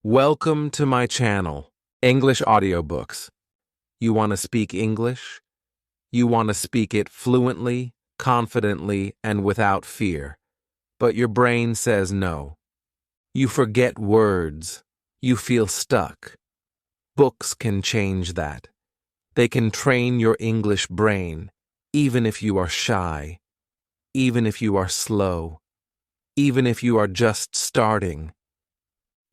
Welcome to my channel, English Audiobooks. You want to speak English? You want to speak it fluently, confidently, and without fear. But your brain says no. You forget words. You feel stuck. Books can change that. They can train your English brain, even if you are shy, even if you are slow, even if you are just starting.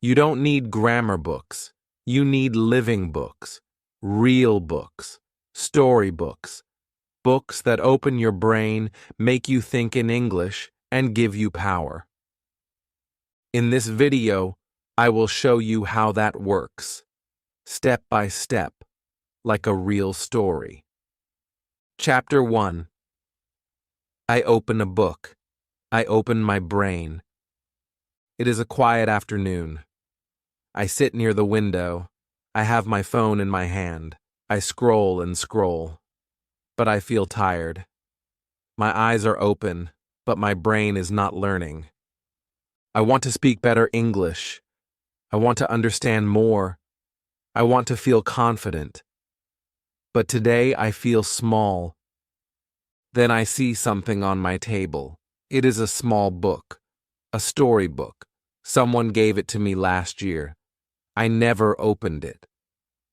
You don't need grammar books. You need living books, real books, storybooks, books that open your brain, make you think in English, and give you power. In this video, I will show you how that works, step by step, like a real story. Chapter 1. I open a book. I open my brain. It is a quiet afternoon. I sit near the window. I have my phone in my hand. I scroll and scroll. But I feel tired. My eyes are open, but my brain is not learning. I want to speak better English. I want to understand more. I want to feel confident. But today I feel small. Then I see something on my table. It is a small book, a storybook. Someone gave it to me last year. I never opened it.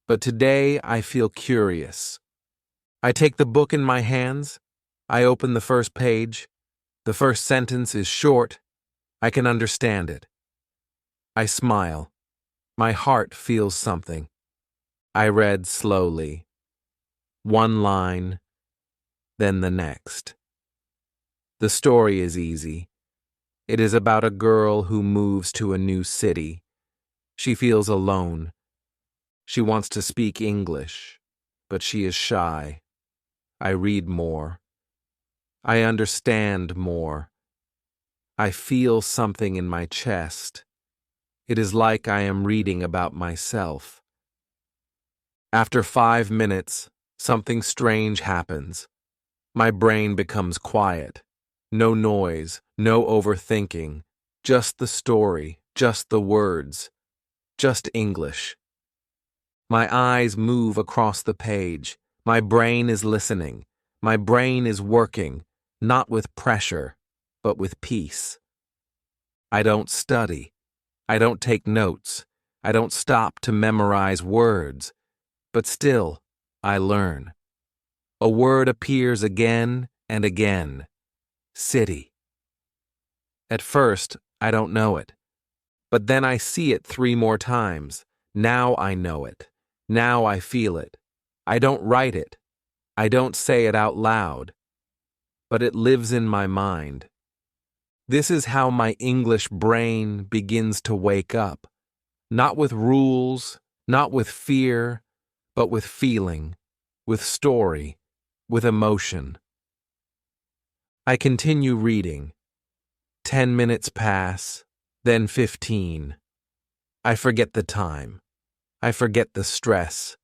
But today I feel curious. I take the book in my hands. I open the first page. The first sentence is short. I can understand it. I smile. My heart feels something. I read slowly. One line, then the next. The story is easy. It is about a girl who moves to a new city. She feels alone. She wants to speak English, but she is shy. I read more. I understand more. I feel something in my chest. It is like I am reading about myself. After 5 minutes, something strange happens. My brain becomes quiet. No noise, no overthinking. Just the story, just the words. Just English. My eyes move across the page. My brain is listening. My brain is working, not with pressure, but with peace. I don't study. I don't take notes. I don't stop to memorize words. But still, I learn. A word appears again and again. City. At first, I don't know it. But then I see it 3 more times. Now I know it. Now I feel it. I don't write it. I don't say it out loud. But it lives in my mind. This is how my English brain begins to wake up. Not with rules, not with fear, but with feeling, with story, with emotion. I continue reading. 10 minutes pass. Then 15. I forget the time. I forget the stress.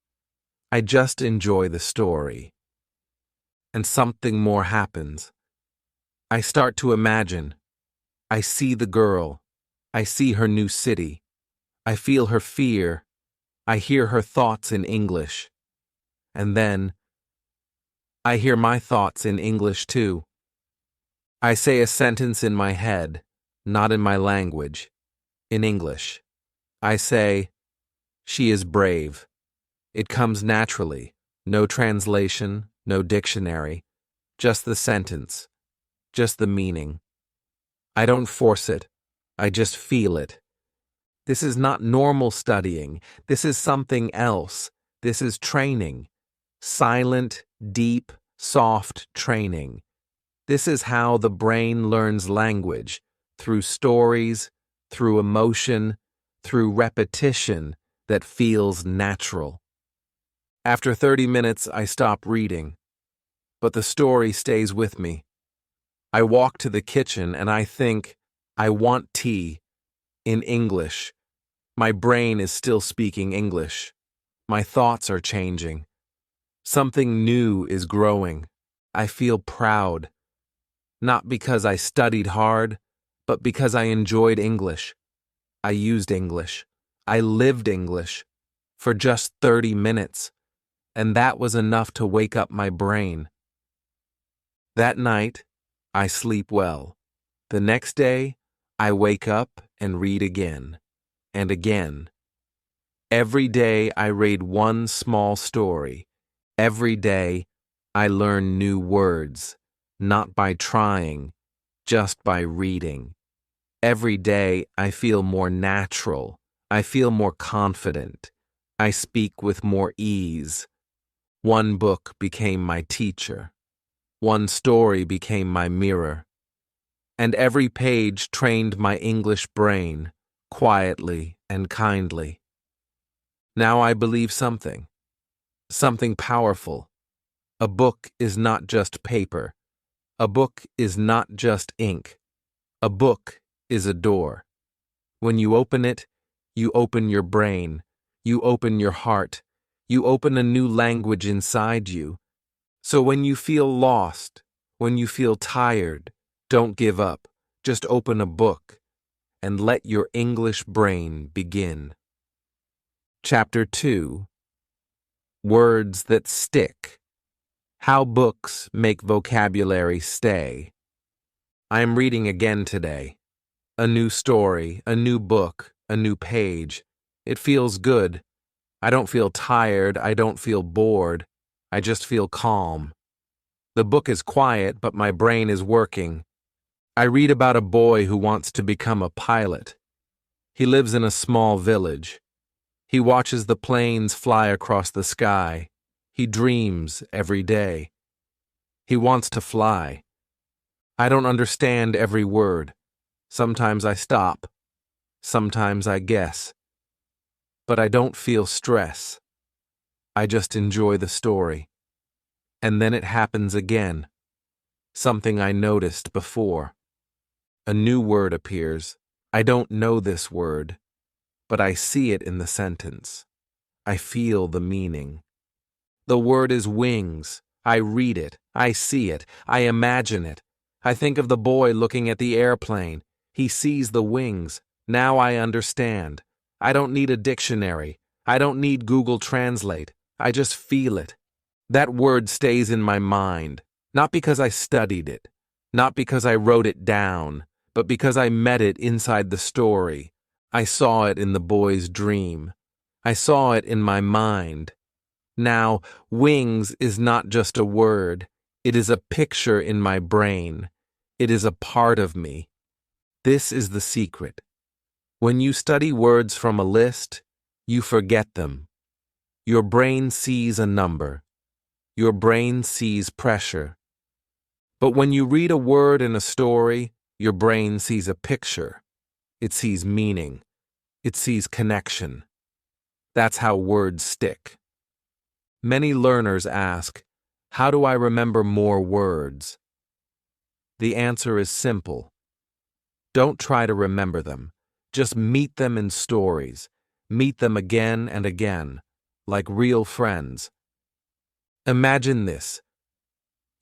I just enjoy the story. And something more happens. I start to imagine. I see the girl. I see her new city. I feel her fear. I hear her thoughts in English. And then, I hear my thoughts in English too. I say a sentence in my head, not in my language. In English, I say, she is brave. It comes naturally, no translation, no dictionary, just the sentence, just the meaning. I don't force it, I just feel it. This is not normal studying, this is something else. This is training. Silent, deep, soft training. This is how the brain learns language, through stories, through emotion, through repetition that feels natural. After 30 minutes, I stop reading, but the story stays with me. I walk to the kitchen and I think, I want tea, in English. My brain is still speaking English. My thoughts are changing. Something new is growing. I feel proud. Not because I studied hard, but because I enjoyed English. I used English. I lived English for just 30 minutes, and that was enough to wake up my brain. That night, I sleep well. The next day, I wake up and read again, and again. Every day I read one small story. Every day I learn new words, not by trying, just by reading. Every day I feel more natural. I feel more confident. I speak with more ease. One book became my teacher. One story became my mirror. And every page trained my English brain, quietly and kindly. Now I believe something powerful. A book is not just paper. A book is not just ink. A book is a door. When you open it, you open your brain. You open your heart. You open a new language inside you. So when you feel lost, when you feel tired, don't give up. Just open a book and let your English brain begin. Chapter 2. Words that stick. How books make vocabulary stay. I am reading again today. A new story, a new book, a new page. It feels good. I don't feel tired. I don't feel bored. I just feel calm. The book is quiet, but my brain is working. I read about a boy who wants to become a pilot. He lives in a small village. He watches the planes fly across the sky. He dreams every day. He wants to fly. I don't understand every word. Sometimes I stop. Sometimes I guess. But I don't feel stress. I just enjoy the story. And then it happens again. Something I noticed before. A new word appears. I don't know this word, but I see it in the sentence. I feel the meaning. The word is wings. I read it. I see it. I imagine it. I think of the boy looking at the airplane. He sees the wings. Now I understand. I don't need a dictionary. I don't need Google Translate. I just feel it. That word stays in my mind, not because I studied it, not because I wrote it down, but because I met it inside the story. I saw it in the boy's dream. I saw it in my mind. Now, wings is not just a word. It is a picture in my brain. It is a part of me. This is the secret. When you study words from a list, you forget them. Your brain sees a number. Your brain sees pressure. But when you read a word in a story, your brain sees a picture. It sees meaning. It sees connection. That's how words stick. Many learners ask, how do I remember more words? The answer is simple. Don't try to remember them. Just meet them in stories. Meet them again and again, like real friends. Imagine this.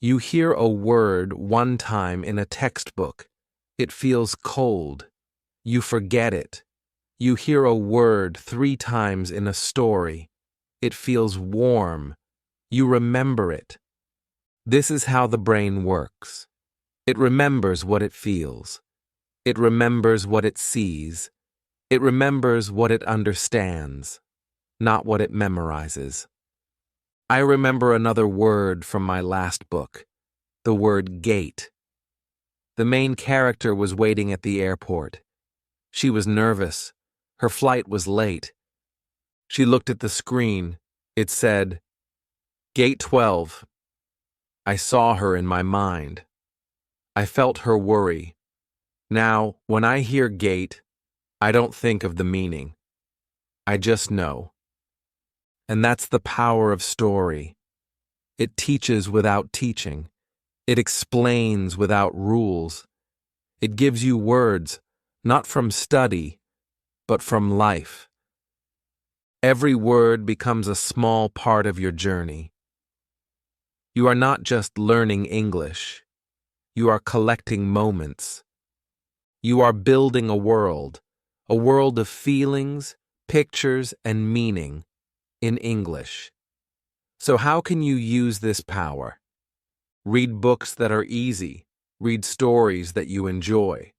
You hear a word one time in a textbook. It feels cold. You forget it. You hear a word 3 times in a story. It feels warm. You remember it. This is how the brain works. It remembers what it feels. It remembers what it sees. It remembers what it understands, not what it memorizes. I remember another word from my last book, the word gate. The main character was waiting at the airport. She was nervous. Her flight was late. She looked at the screen. It said, Gate 12. I saw her in my mind. I felt her worry. Now, when I hear gate, I don't think of the meaning. I just know. And that's the power of story. It teaches without teaching. It explains without rules. It gives you words, not from study, but from life. Every word becomes a small part of your journey. You are not just learning English. You are collecting moments. You are building a world of feelings, pictures, and meaning in English. So how can you use this power? Read books that are easy. Read stories that you enjoy.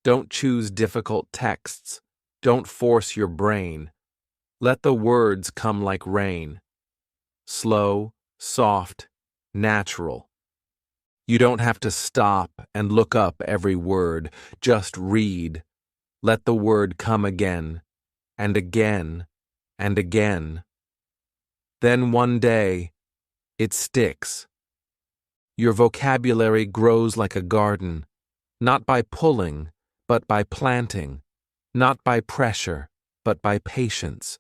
Don't choose difficult texts. Don't force your brain. Let the words come like rain. Slow, soft, natural. You don't have to stop and look up every word. Just read. Let the word come again, and again, and again. Then one day, it sticks. Your vocabulary grows like a garden, not by pulling, but by planting, not by pressure, but by patience.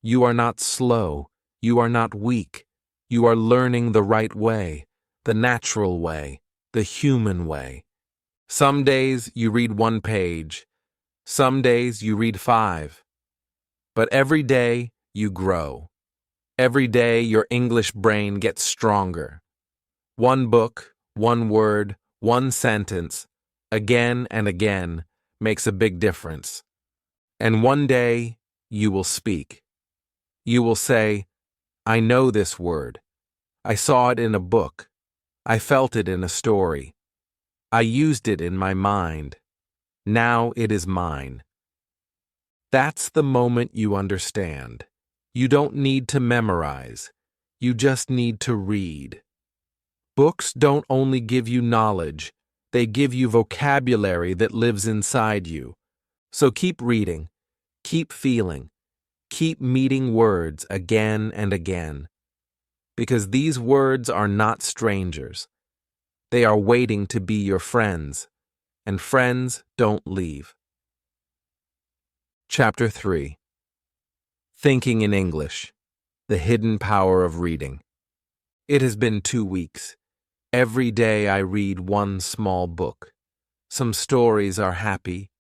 You are not slow. You are not weak. You are learning the right way, the natural way, the human way. Some days you read 1 page. Some days you read 5. But every day you grow. Every day your English brain gets stronger. 1 book, 1 word, 1 sentence, again and again, makes a big difference. And one day you will speak. You will say, I know this word. I saw it in a book. I felt it in a story. I used it in my mind. Now it is mine. That's the moment you understand. You don't need to memorize. You just need to read. Books don't only give you knowledge, they give you vocabulary that lives inside you. So keep reading, keep feeling, keep meeting words again and again. Because these words are not strangers. They are waiting to be your friends, and friends don't leave. Chapter 3. Thinking in English, the hidden power of reading. It has been 2 weeks. Every day I read 1 small book. Some stories are happy,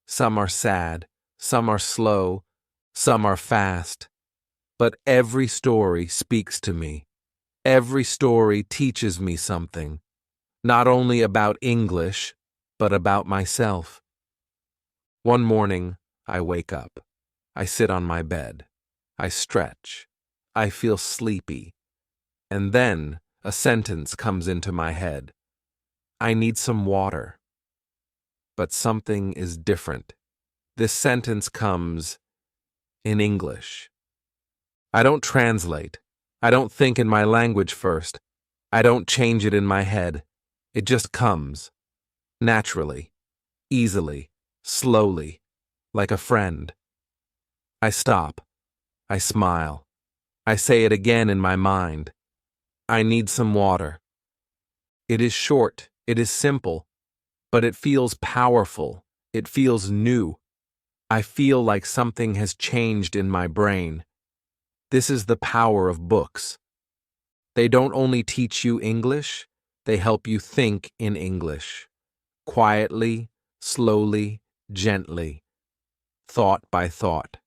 some are sad, some are slow, some are fast. But every story speaks to me. Every story teaches me something, not only about English, but about myself. One morning, I wake up. I sit on my bed. I stretch. I feel sleepy. And then a sentence comes into my head. I need some water. But something is different. This sentence comes in English. I don't translate. I don't think in my language first. I don't change it in my head. It just comes. Naturally. Easily. Slowly. Like a friend. I stop. I smile. I say it again in my mind. I need some water. It is short. It is simple. But it feels powerful. It feels new. I feel like something has changed in my brain. This is the power of books. They don't only teach you English, they help you think in English. Quietly, slowly, gently. Thought by thought.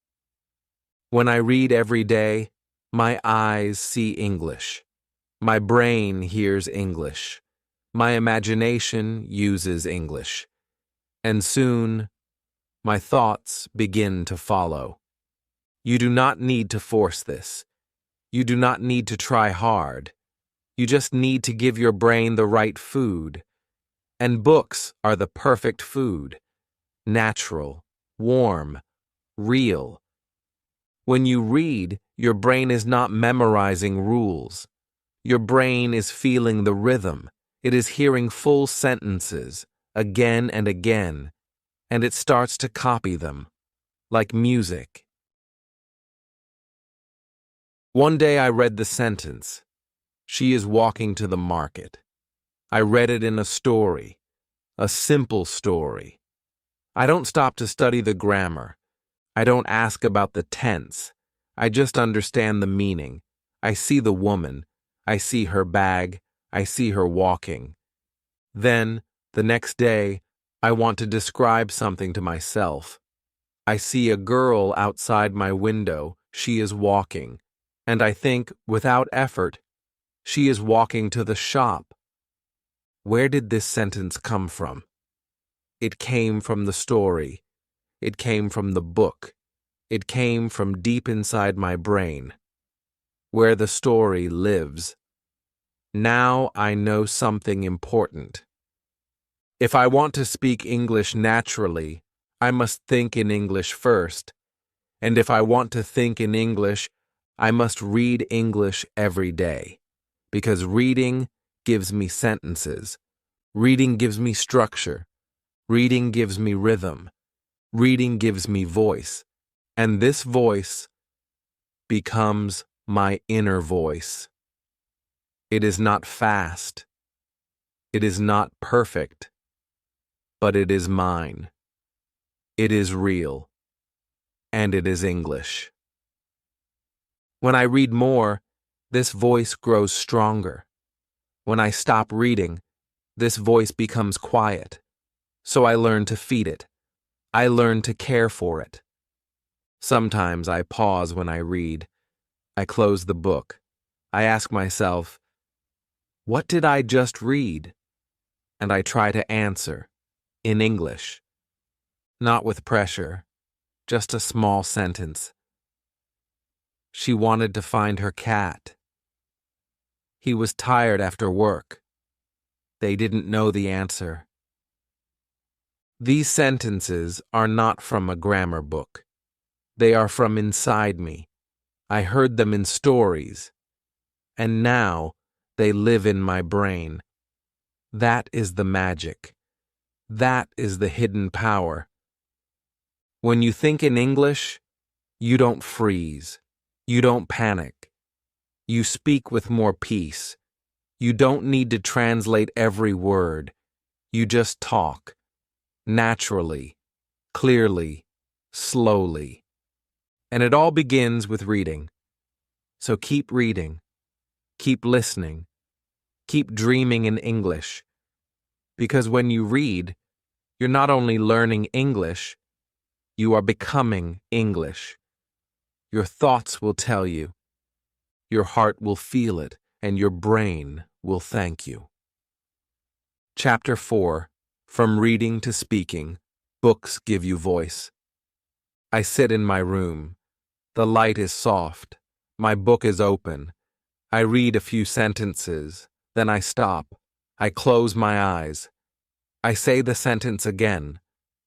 When I read every day, my eyes see English. My brain hears English. My imagination uses English. And soon, my thoughts begin to follow. You do not need to force this. You do not need to try hard. You just need to give your brain the right food. And books are the perfect food. Natural, warm, real. When you read, your brain is not memorizing rules. Your brain is feeling the rhythm. It is hearing full sentences, again and again, and it starts to copy them, like music. One day I read the sentence, "She is walking to the market." I read it in a story, a simple story. I don't stop to study the grammar. I don't ask about the tense. I just understand the meaning. I see the woman. I see her bag. I see her walking. Then, the next day, I want to describe something to myself. I see a girl outside my window. She is walking. And I think, without effort, she is walking to the shop. Where did this sentence come from? It came from the story. It came from the book. It came from deep inside my brain, where the story lives. Now I know something important. If I want to speak English naturally, I must think in English first. And if I want to think in English, I must read English every day. Because reading gives me sentences. Reading gives me structure. Reading gives me rhythm. Reading gives me voice. And this voice becomes my inner voice. It is not fast. It is not perfect. But it is mine. It is real. And it is English. When I read more, this voice grows stronger. When I stop reading, this voice becomes quiet. So I learn to feed it. I learn to care for it. Sometimes I pause when I read. I close the book. I ask myself, what did I just read? And I try to answer, in English. Not with pressure, just a small sentence. She wanted to find her cat. He was tired after work. They didn't know the answer. These sentences are not from a grammar book. They are from inside me. I heard them in stories, and now they live in my brain. That is the magic. That is the hidden power. When you think in English, you don't freeze. You don't panic. You speak with more peace. You don't need to translate every word. You just talk. Naturally, clearly, slowly. And it all begins with reading. So keep reading. Keep listening. Keep dreaming in English. Because when you read, you're not only learning English, you are becoming English. Your thoughts will tell you. Your heart will feel it, and your brain will thank you. Chapter 4. From Reading to Speaking, Books Give You Voice. I sit in my room. The light is soft. My book is open. I read a few sentences. Then I stop. I close my eyes. I say the sentence again,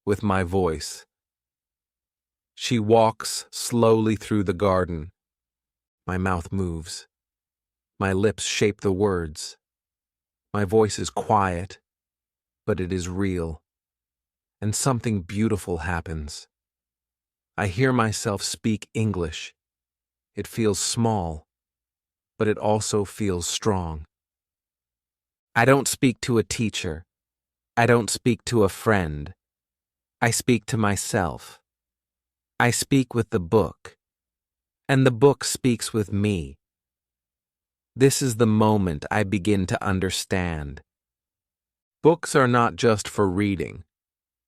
with my voice. She walks slowly through the garden. My mouth moves. My lips shape the words. My voice is quiet, but it is real. And something beautiful happens. I hear myself speak English. It feels small, but it also feels strong. I don't speak to a teacher. I don't speak to a friend. I speak to myself. I speak with the book, and the book speaks with me. This is the moment I begin to understand. Books are not just for reading.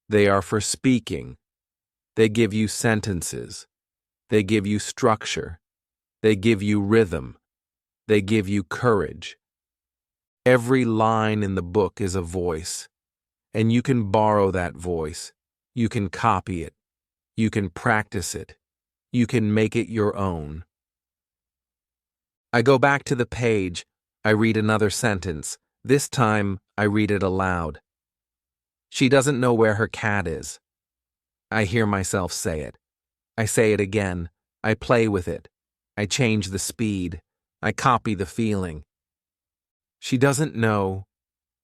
They are for speaking. They give you sentences. They give you structure. They give you rhythm. They give you courage. Every line in the book is a voice, and you can borrow that voice. You can copy it. You can practice it. You can make it your own. I go back to the page. I read another sentence. This time, I read it aloud. She doesn't know where her cat is. I hear myself say it. I say it again. I play with it. I change the speed. I copy the feeling. She doesn't know.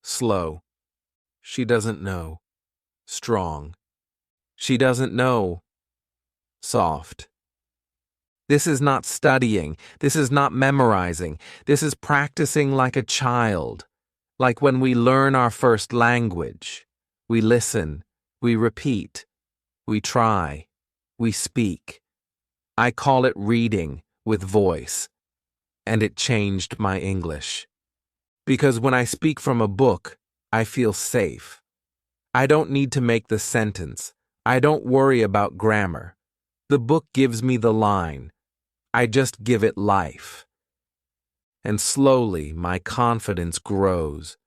Slow. She doesn't know. Strong. She doesn't know. Soft. This is not studying. This is not memorizing. This is practicing like a child. Like when we learn our first language. We listen. We repeat. We try. We speak. I call it reading with voice. And it changed my English. Because when I speak from a book, I feel safe. I don't need to make the sentence. I don't worry about grammar. The book gives me the line. I just give it life. And slowly, my confidence grows.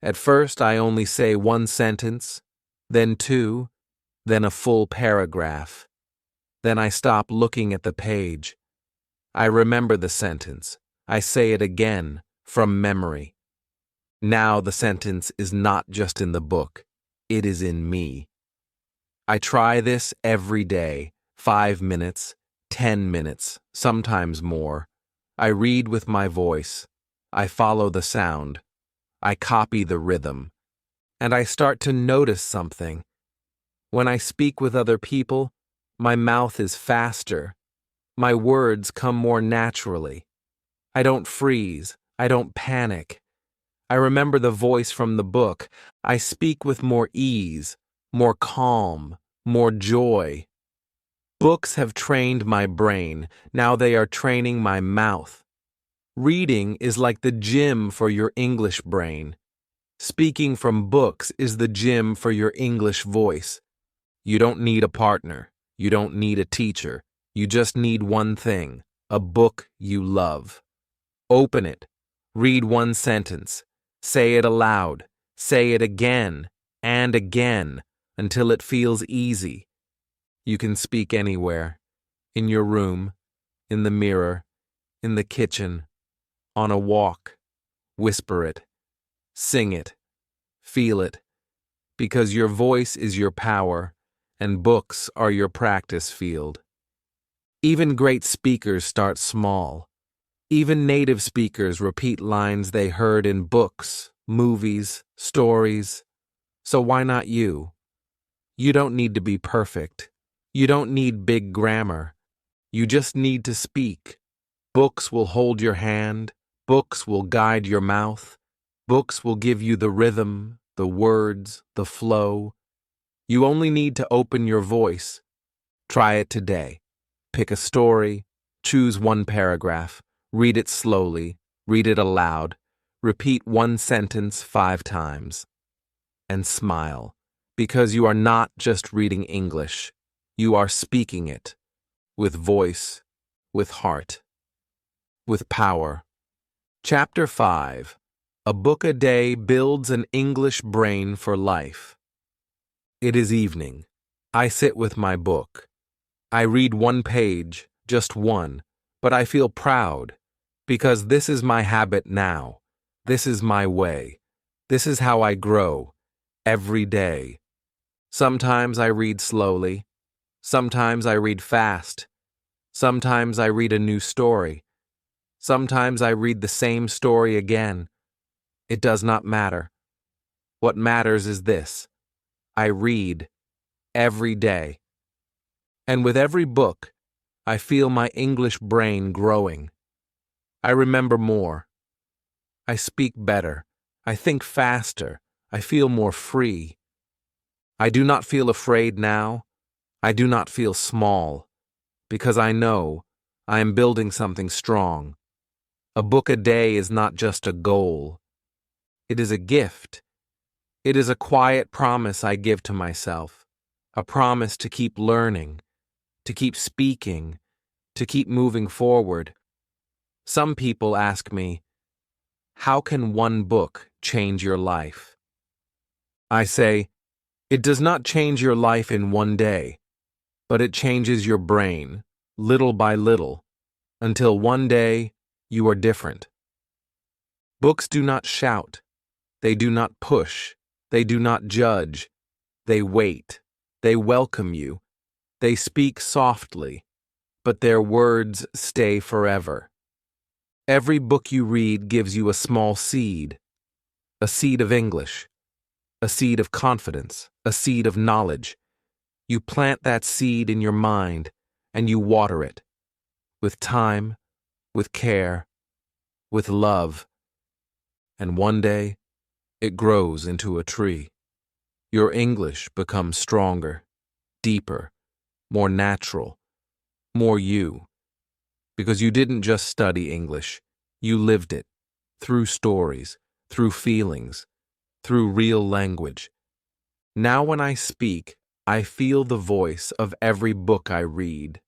At first, I only say one sentence, then two, then a full paragraph. Then I stop looking at the page. I remember the sentence. I say it again, from memory. Now the sentence is not just in the book, it is in me. I try this every day, 5 minutes, 10 minutes, sometimes more. I read with my voice. I follow the sound. I copy the rhythm. And I start to notice something. When I speak with other people, my mouth is faster. My words come more naturally. I don't freeze. I don't panic. I remember the voice from the book. I speak with more ease, more calm, more joy. Books have trained my brain. Now they are training my mouth. Reading is like the gym for your English brain. Speaking from books is the gym for your English voice. You don't need a partner. You don't need a teacher. You just need one thing, a book you love. Open it. Read one sentence. Say it aloud. Say it again and again until it feels easy. You can speak anywhere. In your room, in the mirror, in the kitchen, on a walk. Whisper it. Sing it. Feel it. Because your voice is your power, and books are your practice field. Even great speakers start small. Even native speakers repeat lines they heard in books, movies, stories. So why not you? You don't need to be perfect. You don't need big grammar. You just need to speak. Books will hold your hand. Books will guide your mouth. Books will give you the rhythm, the words, the flow. You only need to open your voice. Try it today. Pick a story. Choose one paragraph. Read it slowly. Read it aloud. Repeat one sentence 5 times. And smile, because you are not just reading English. You are speaking it. With voice, with heart, with power. Chapter 5. A book a day builds an English brain for life. It is evening. I sit with my book. I read one page, just one, but I feel proud, because this is my habit now. This is my way. This is how I grow, every day. Sometimes I read slowly. Sometimes I read fast. Sometimes I read a new story. Sometimes I read the same story again. It does not matter. What matters is this. I read every day. And with every book, I feel my English brain growing. I remember more. I speak better. I think faster. I feel more free. I do not feel afraid now. I do not feel small, because I know I am building something strong. A book a day is not just a goal. It is a gift. It is a quiet promise I give to myself, a promise to keep learning, to keep speaking, to keep moving forward. Some people ask me, how can one book change your life? I say, it does not change your life in one day, but it changes your brain, little by little, until one day you are different. Books do not shout. They do not push. They do not judge. They wait. They welcome you. They speak softly, but their words stay forever. Every book you read gives you a small seed, a seed of English, a seed of confidence, a seed of knowledge. You plant that seed in your mind, and you water it, with time, with care, with love. And one day, it grows into a tree. Your English becomes stronger, deeper, more natural, more you. Because you didn't just study English, you lived it, through stories, through feelings, through real language. Now when I speak, I feel the voice of every book I read.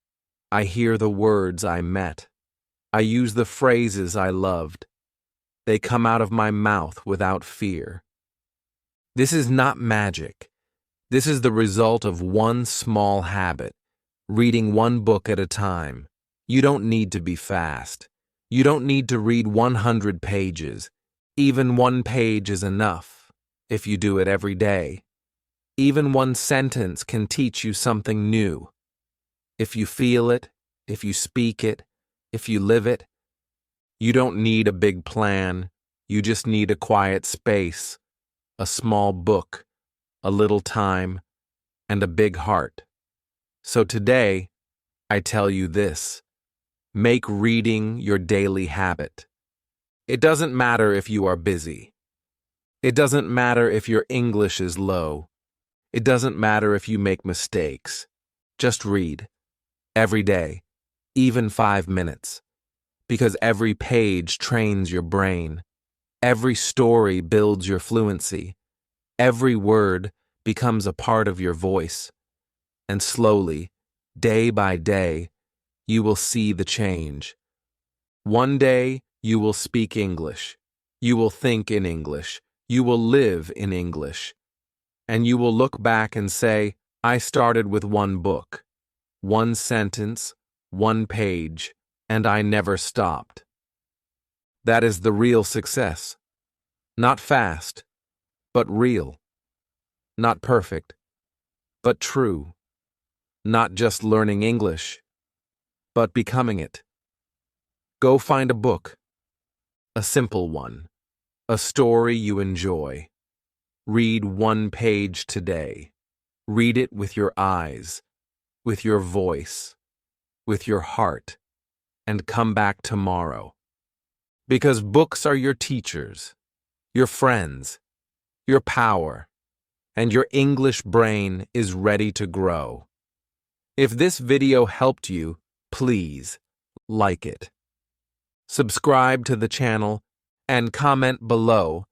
I hear the words I met. I use the phrases I loved. They come out of my mouth without fear. This is not magic. This is the result of one small habit, reading one book at a time. You don't need to be fast. You don't need to read 100 pages. Even one page is enough if you do it every day. Even one sentence can teach you something new. If you feel it, if you speak it, if you live it, you don't need a big plan. You just need a quiet space, a small book, a little time, and a big heart. So today, I tell you this: make reading your daily habit. It doesn't matter if you are busy. It doesn't matter if your English is low. It doesn't matter if you make mistakes. Just read. Every day, even 5 minutes. Because every page trains your brain. Every story builds your fluency. Every word becomes a part of your voice. And slowly, day by day, you will see the change. One day, you will speak English. You will think in English. You will live in English. And you will look back and say, I started with one book, one sentence, one page, and I never stopped. That is the real success. Not fast, but real. Not perfect, but true. Not just learning English, but becoming it. Go find a book, a simple one, a story you enjoy. Read one page today. Read it with your eyes, with your voice, with your heart, and come back tomorrow. Because books are your teachers, your friends, your power, and your English brain is ready to grow. If this video helped you, please like it. Subscribe to the channel and comment below.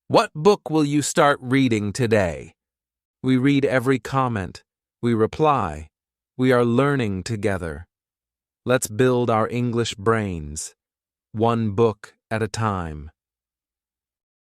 What book will you start reading today? We read every comment. We reply. We are learning together. Let's build our English brains, one book at a time.